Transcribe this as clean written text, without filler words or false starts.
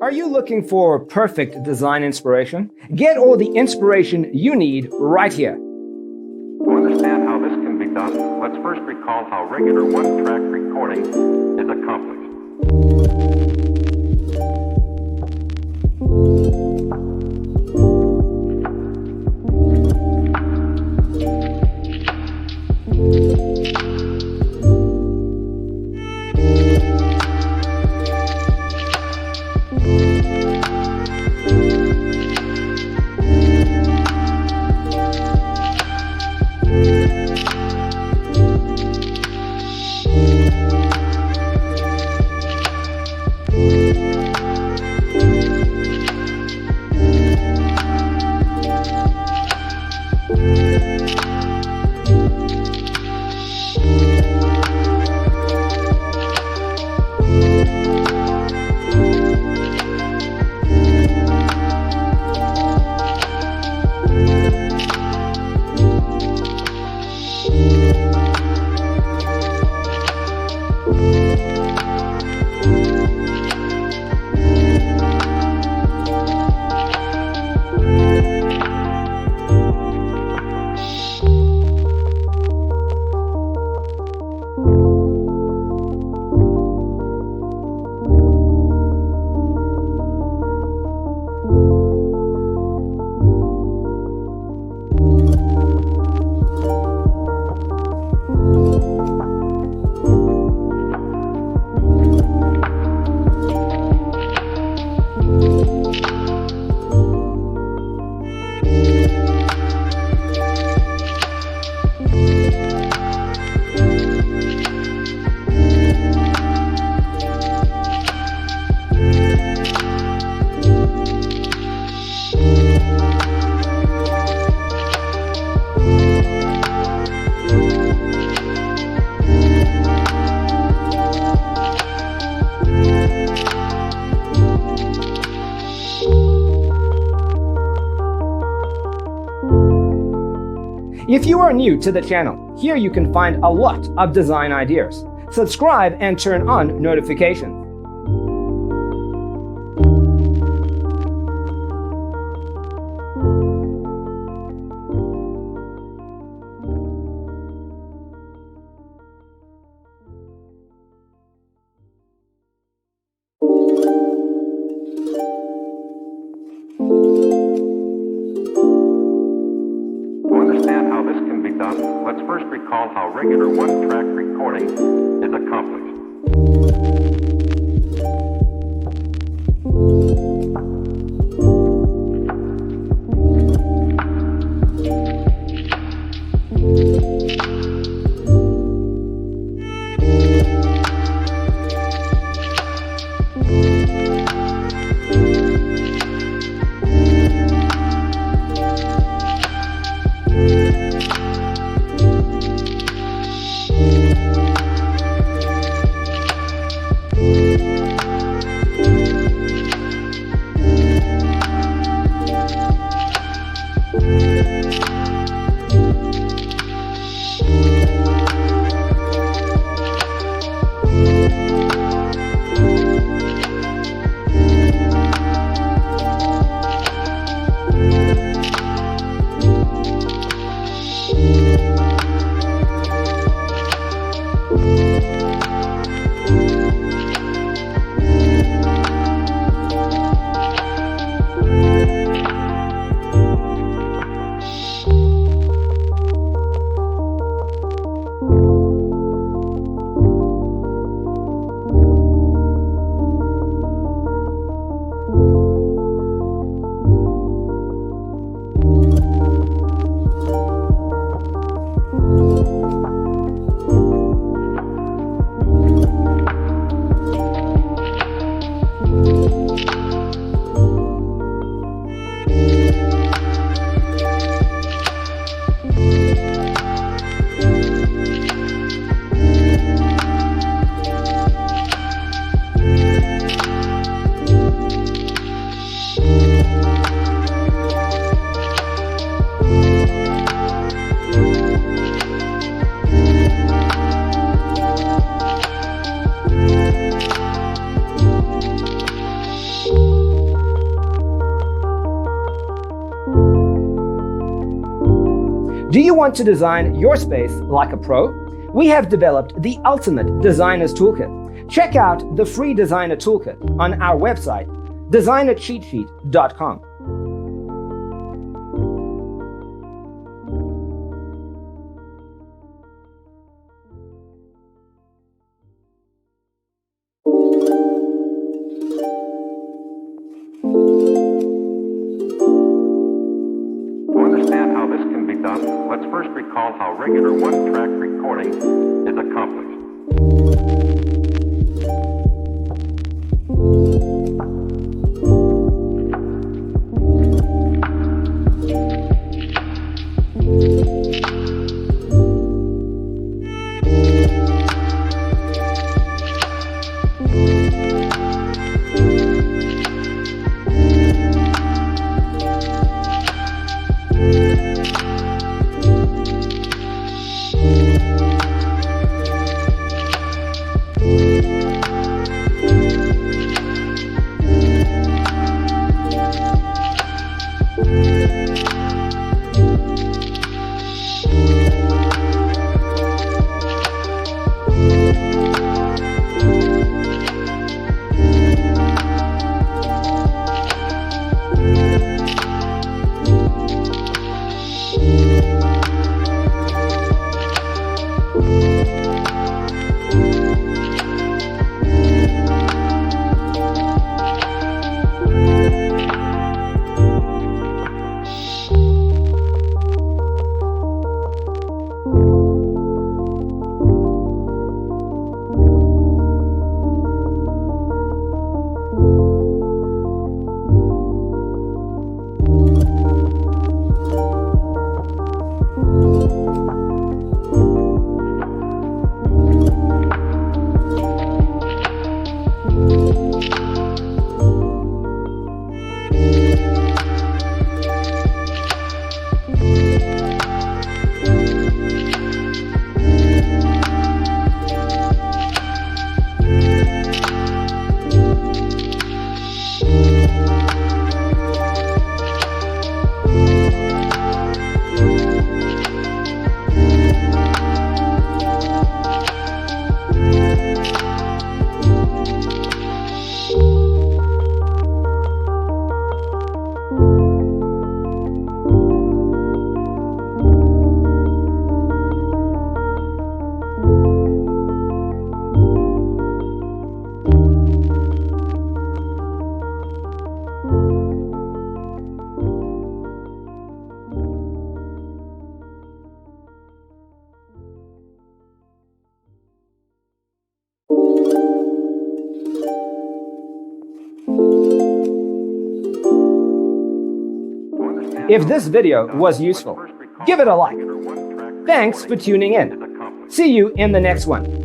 Are you looking for perfect design inspiration? Get all the inspiration you need right here. To understand how this can be done, let's first recall how regular one-track recording is accomplished. If you are new to the channel, here you can find a lot of design ideas. Subscribe and turn on notifications. Let's first recall how regular one-track recording is accomplished. Do you want to design your space like a pro? We have developed the ultimate designer's toolkit. Check out the free designer toolkit on our website, designercheatsheet.com. To understand how this can be done, let's first recall how regular one-track recording is accomplished. If this video was useful, give it a like. Thanks for tuning in. See you in the next one.